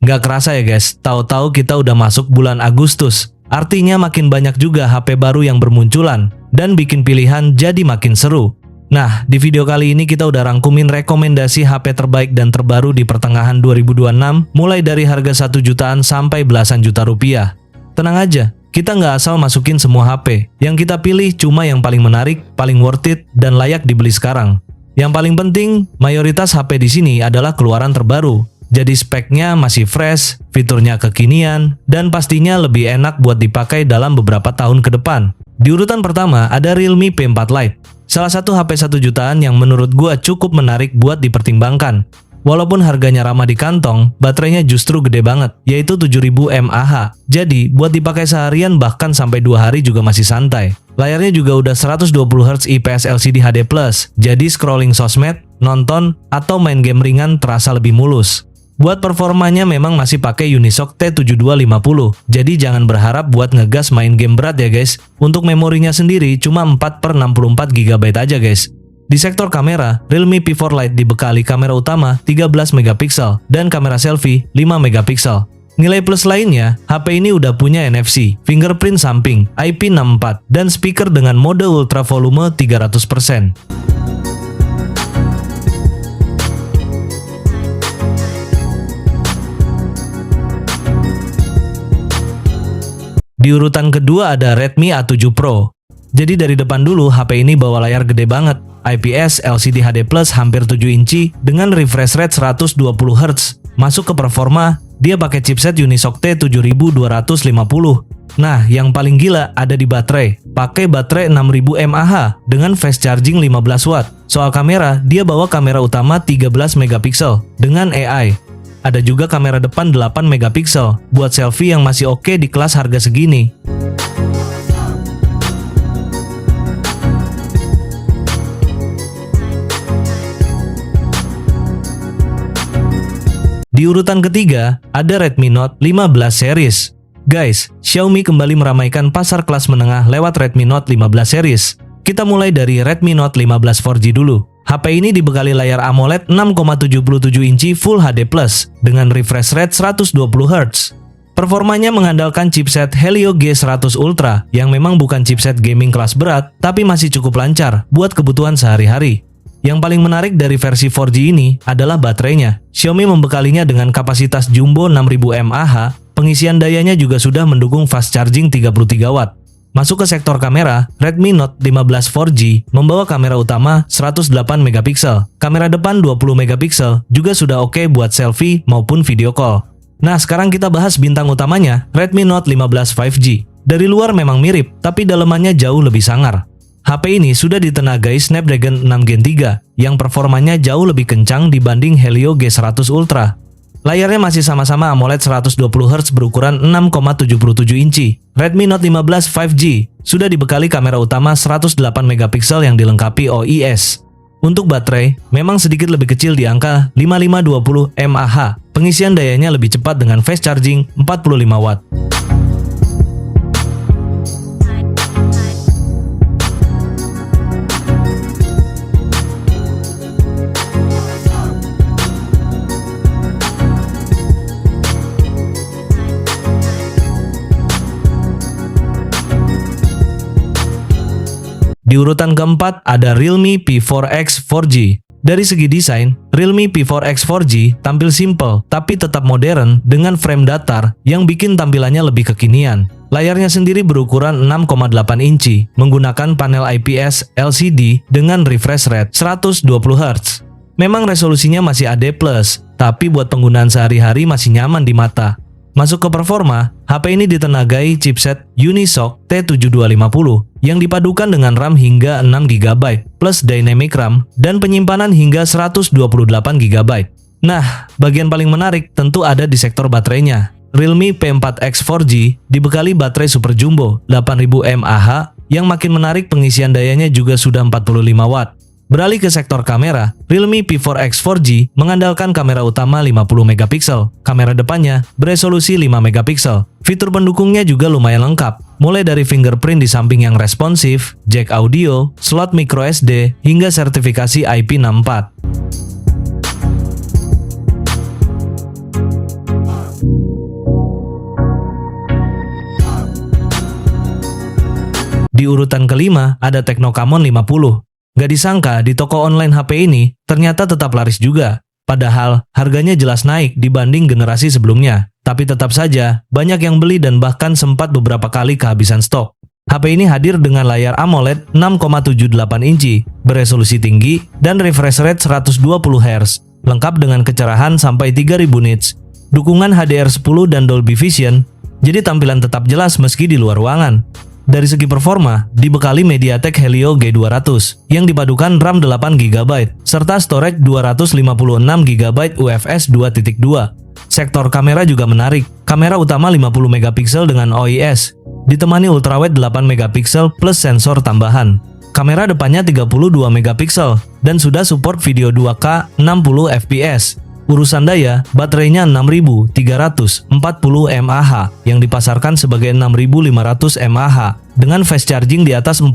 Nggak kerasa ya guys, tahu-tahu kita udah masuk bulan Agustus. Artinya makin banyak juga HP baru yang bermunculan dan bikin pilihan jadi makin seru. Nah, di video kali ini kita udah rangkumin rekomendasi HP terbaik dan terbaru di pertengahan 2026, mulai dari harga 1 jutaan sampai belasan juta rupiah. Tenang aja, kita nggak asal masukin semua HP. Yang kita pilih cuma yang paling menarik, paling worth it, dan layak dibeli sekarang. Yang paling penting, mayoritas HP di sini adalah keluaran terbaru. Jadi speknya masih fresh, fiturnya kekinian, dan pastinya lebih enak buat dipakai dalam beberapa tahun ke depan. Di urutan pertama ada Realme P4 Lite. Salah satu HP 1 jutaan yang menurut gua cukup menarik buat dipertimbangkan. Walaupun harganya ramah di kantong, baterainya justru gede banget, yaitu 7000 mAh. Jadi, buat dipakai seharian bahkan sampai 2 hari juga masih santai. Layarnya juga udah 120Hz IPS LCD HD+, jadi scrolling sosmed, nonton, atau main game ringan terasa lebih mulus. Buat performanya memang masih pakai Unisoc T7250, jadi jangan berharap buat ngegas main game berat ya guys. Untuk memorinya sendiri cuma 4/64 GB aja guys. Di sektor kamera, Realme P4 Lite dibekali kamera utama 13 megapiksel dan kamera selfie 5 megapiksel. Nilai plus lainnya, HP ini udah punya NFC, fingerprint samping, IP64, dan speaker dengan mode ultra volume 300%. Di urutan kedua ada Redmi A7 Pro. Jadi dari depan dulu HP ini bawa layar gede banget, IPS LCD HD+ hampir 7 inci dengan refresh rate 120Hz. Masuk ke performa, dia pakai chipset Unisoc T7250. Nah, yang paling gila ada di baterai. Pakai baterai 6000 mAh dengan fast charging 15 watt. Soal kamera, dia bawa kamera utama 13 megapiksel dengan AI. Ada juga kamera depan 8 megapiksel buat selfie yang masih oke di kelas harga segini. Di urutan ketiga, ada Redmi Note 15 series. Guys, Xiaomi kembali meramaikan pasar kelas menengah lewat Redmi Note 15 series. Kita mulai dari Redmi Note 15 4G dulu. HP ini dibekali layar AMOLED 6,77 inci Full HD+, dengan refresh rate 120Hz. Performanya mengandalkan chipset Helio G100 Ultra yang memang bukan chipset gaming kelas berat, tapi masih cukup lancar buat kebutuhan sehari-hari. Yang paling menarik dari versi 4G ini adalah baterainya. Xiaomi membekalinya dengan kapasitas jumbo 6000 mAh, pengisian dayanya juga sudah mendukung fast charging 33 watt. Masuk ke sektor kamera, Redmi Note 15 4G membawa kamera utama 108 megapiksel. Kamera depan 20 megapiksel juga sudah oke buat selfie maupun video call. Nah, sekarang kita bahas bintang utamanya, Redmi Note 15 5G. Dari luar memang mirip, tapi dalemannya jauh lebih sangar. HP ini sudah ditenagai Snapdragon 6 Gen 3 yang performanya jauh lebih kencang dibanding Helio G100 Ultra. Layarnya masih sama-sama AMOLED 120Hz berukuran 6,77 inci. Redmi Note 15 5G sudah dibekali kamera utama 108 megapiksel yang dilengkapi OIS. Untuk baterai, memang sedikit lebih kecil di angka 5520 mAh. Pengisian dayanya lebih cepat dengan fast charging 45 watt. Di urutan keempat ada Realme P4X 4G. Dari segi desain, Realme P4X 4G tampil simple tapi tetap modern dengan frame datar yang bikin tampilannya lebih kekinian. Layarnya sendiri berukuran 6,8 inci, menggunakan panel IPS LCD dengan refresh rate 120Hz. Memang resolusinya masih HD+, tapi buat penggunaan sehari-hari masih nyaman di mata. Masuk ke performa, HP ini ditenagai chipset Unisoc T7250 yang dipadukan dengan RAM hingga 6GB plus Dynamic RAM dan penyimpanan hingga 128GB. Nah, bagian paling menarik tentu ada di sektor baterainya. Realme P4X 4G dibekali baterai super jumbo 8000 mAh yang makin menarik, pengisian dayanya juga sudah 45 watt. Beralih ke sektor kamera, Realme P4X 4G mengandalkan kamera utama 50 megapiksel. Kamera depannya beresolusi 5 megapiksel. Fitur pendukungnya juga lumayan lengkap, mulai dari fingerprint di samping yang responsif, jack audio, slot microSD, hingga sertifikasi IP64. Di urutan kelima ada Tecno Camon 50. Gak disangka di toko online HP ini ternyata tetap laris juga. Padahal harganya jelas naik dibanding generasi sebelumnya. Tapi tetap saja banyak yang beli dan bahkan sempat beberapa kali kehabisan stok. HP ini hadir dengan layar AMOLED 6,78 inci, beresolusi tinggi, dan refresh rate 120 Hz, lengkap dengan kecerahan sampai 3000 nits, dukungan HDR10 dan Dolby Vision, jadi tampilan tetap jelas meski di luar ruangan. Dari segi performa, dibekali MediaTek Helio G200 yang dipadukan RAM 8GB serta storage 256GB UFS 2.2. Sektor kamera juga menarik. Kamera utama 50MP dengan OIS, ditemani ultrawide 8MP plus sensor tambahan. Kamera depannya 32MP dan sudah support video 2K 60fps. Urusan daya, baterainya 6340 mAh yang dipasarkan sebagai 6500 mAh dengan fast charging di atas 45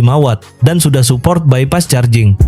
watt dan sudah support bypass charging.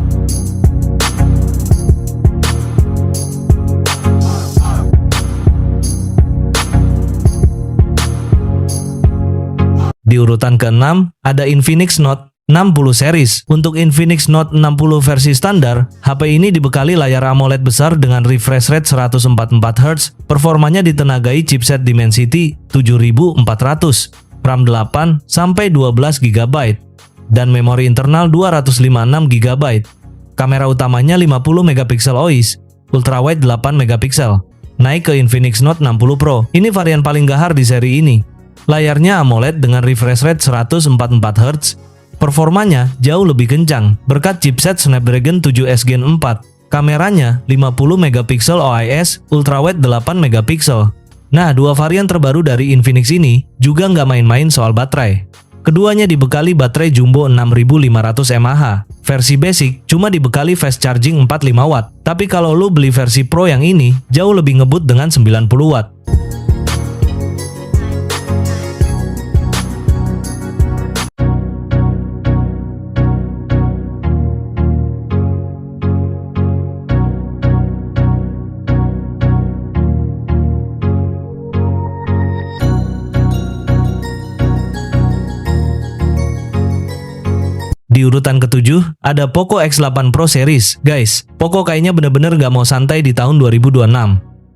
Di urutan ke-6 ada Infinix Note 60 series. Untuk Infinix Note 60 versi standar, HP ini dibekali layar AMOLED besar dengan refresh rate 144 Hz, performanya ditenagai chipset Dimensity 7400, RAM 8 sampai 12GB, dan memori internal 256GB. Kamera utamanya 50MP OIS, ultrawide 8MP. Naik ke Infinix Note 60 Pro, ini varian paling gahar di seri ini. Layarnya AMOLED dengan refresh rate 144 Hz, performanya jauh lebih kencang berkat chipset Snapdragon 7S Gen 4. Kameranya 50MP OIS, ultrawide 8MP. Nah, dua varian terbaru dari Infinix ini juga nggak main-main soal baterai. Keduanya dibekali baterai jumbo 6500 mAh. Versi basic cuma dibekali fast charging 45 watt. Tapi kalau lu beli versi Pro yang ini, jauh lebih ngebut dengan 90 watt. Di urutan ke-7 ada Poco X8 Pro series. Guys, Poco kayaknya bener-bener gak mau santai di tahun 2026.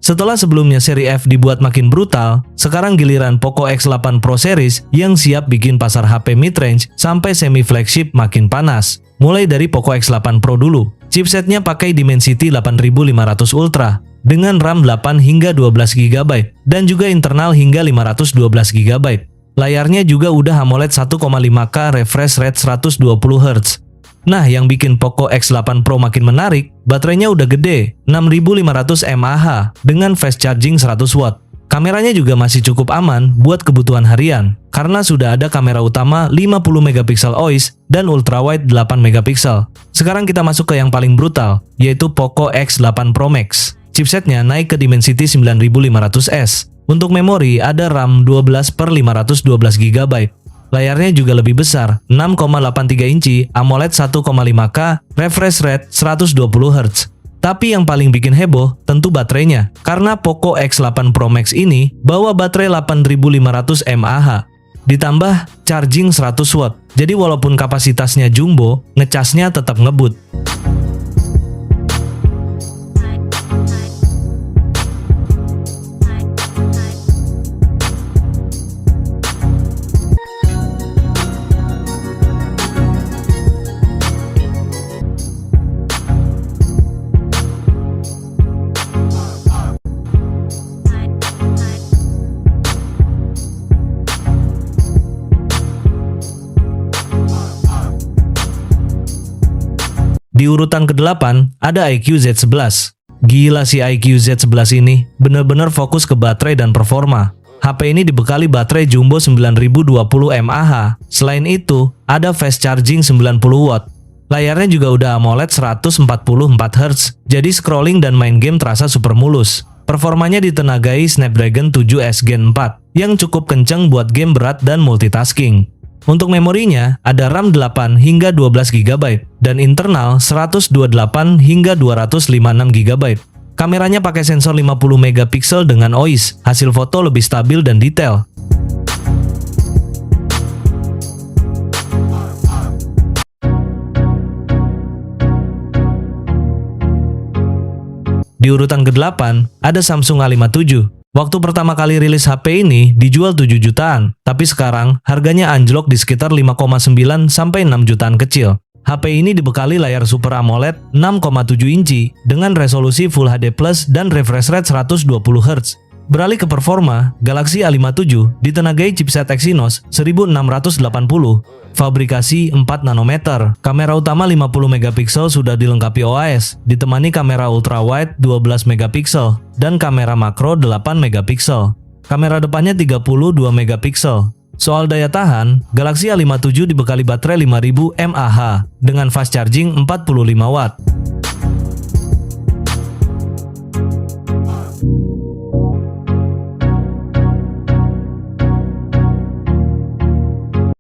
Setelah sebelumnya seri F dibuat makin brutal, sekarang giliran Poco X8 Pro series yang siap bikin pasar HP mid-range sampai semi-flagship makin panas. Mulai dari Poco X8 Pro dulu. Chipsetnya pakai Dimensity 8500 Ultra dengan RAM 8 hingga 12GB dan juga internal hingga 512GB. Layarnya juga udah AMOLED 1,5K refresh rate 120Hz. Nah, yang bikin Poco X8 Pro makin menarik, baterainya udah gede, 6500 mAh dengan fast charging 100 watt. Kameranya juga masih cukup aman buat kebutuhan harian, karena sudah ada kamera utama 50MP OIS dan ultrawide 8MP. Sekarang kita masuk ke yang paling brutal, yaitu Poco X8 Pro Max. Chipsetnya naik ke Dimensity 9500S. Untuk memori ada RAM 12/512GB. Layarnya juga lebih besar, 6,83 inci, AMOLED 1,5K, refresh rate 120Hz. Tapi yang paling bikin heboh tentu baterainya, karena Poco X8 Pro Max ini bawa baterai 8500 mAh. Ditambah charging 100 watt. Jadi walaupun kapasitasnya jumbo, ngecasnya tetap ngebut. Di urutan ke-8 ada iQOO Z11. Gila si iQOO Z11 ini, bener-bener fokus ke baterai dan performa. HP ini dibekali baterai jumbo 9020 mAh. Selain itu, ada fast charging 90 watt. Layarnya juga udah AMOLED 144Hz, jadi scrolling dan main game terasa super mulus. Performanya ditenagai Snapdragon 7S Gen 4, yang cukup kenceng buat game berat dan multitasking. Untuk memorinya, ada RAM 8 hingga 12GB dan internal 128 hingga 256GB. Kameranya pakai sensor 50MP dengan OIS, hasil foto lebih stabil dan detail. Di urutan ke-8, ada Samsung A57. Waktu pertama kali rilis HP ini dijual 7 jutaan, tapi sekarang harganya anjlok di sekitar 5,9 sampai 6 jutaan kecil. HP ini dibekali layar Super AMOLED 6,7 inci dengan resolusi Full HD+ dan refresh rate 120 Hz. Beralih ke performa, Galaxy A57 ditenagai chipset Exynos 1680, fabrikasi 4 nanometer. Kamera utama 50 megapiksel sudah dilengkapi OIS, ditemani kamera ultrawide 12 megapiksel dan kamera makro 8 megapiksel. Kamera depannya 32 megapiksel. Soal daya tahan, Galaxy A57 dibekali baterai 5000 mAh dengan fast charging 45 watt.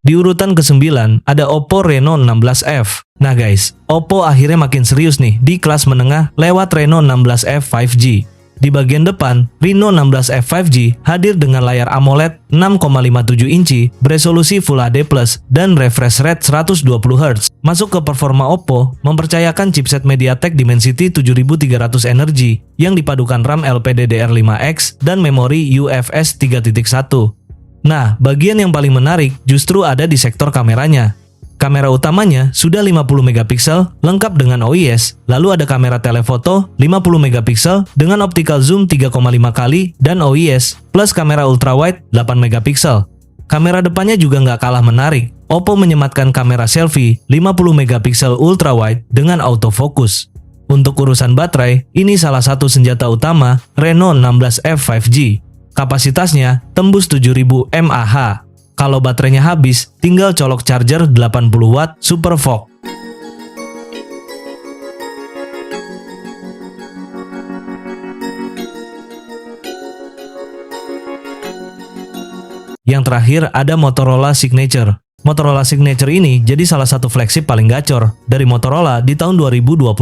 Di urutan ke-9 ada Oppo Reno 16F. Nah guys, Oppo akhirnya makin serius nih di kelas menengah lewat Reno 16F 5G. Di bagian depan, Reno 16F 5G hadir dengan layar AMOLED 6,57 inci beresolusi Full HD+, dan refresh rate 120 Hz. Masuk ke performa Oppo, mempercayakan chipset MediaTek Dimensity 7300 Energy yang dipadukan RAM LPDDR5X dan memori UFS 3.1. Nah, bagian yang paling menarik justru ada di sektor kameranya. Kamera utamanya sudah 50 megapiksel lengkap dengan OIS, lalu ada kamera telefoto 50 megapiksel dengan optical zoom 3,5 kali dan OIS plus kamera ultrawide 8 megapiksel. Kamera depannya juga nggak kalah menarik. Oppo menyematkan kamera selfie 50 megapiksel ultrawide dengan autofocus. Untuk urusan baterai, ini salah satu senjata utama Reno 16F 5G. Kapasitasnya tembus 7000 mAh. Kalau baterainya habis, tinggal colok charger 80 watt Super VOOC. Yang terakhir ada Motorola Signature. Motorola Signature ini jadi salah satu flagship paling gacor dari Motorola di tahun 2026.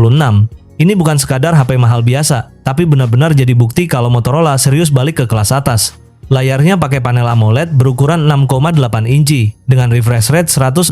Ini bukan sekadar HP mahal biasa, tapi benar-benar jadi bukti kalau Motorola serius balik ke kelas atas. Layarnya pakai panel AMOLED berukuran 6,8 inci dengan refresh rate 165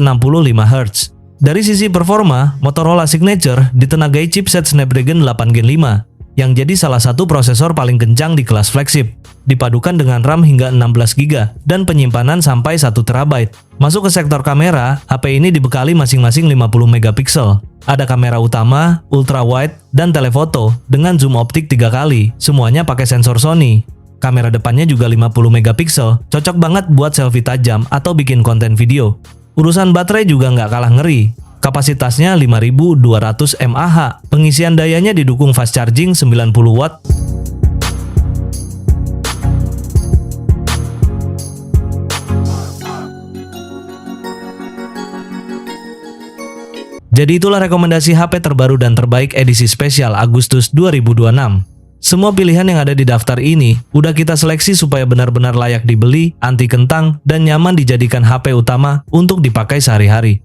Hz. Dari sisi performa, Motorola Signature ditenagai chipset Snapdragon 8 Gen 5 yang jadi salah satu prosesor paling kencang di kelas flagship, dipadukan dengan RAM hingga 16 GB dan penyimpanan sampai 1 TB. Masuk ke sektor kamera, HP ini dibekali masing-masing 50 megapiksel. Ada kamera utama, ultrawide, dan telefoto dengan zoom optik 3 kali, semuanya pakai sensor Sony. Kamera depannya juga 50 megapiksel, cocok banget buat selfie tajam atau bikin konten video. Urusan baterai juga nggak kalah ngeri. Kapasitasnya 5200 mAh, pengisian dayanya didukung fast charging 90 watt. Jadi itulah rekomendasi HP terbaru dan terbaik edisi spesial Agustus 2026. Semua pilihan yang ada di daftar ini udah kita seleksi supaya benar-benar layak dibeli, anti kentang, dan nyaman dijadikan HP utama untuk dipakai sehari-hari.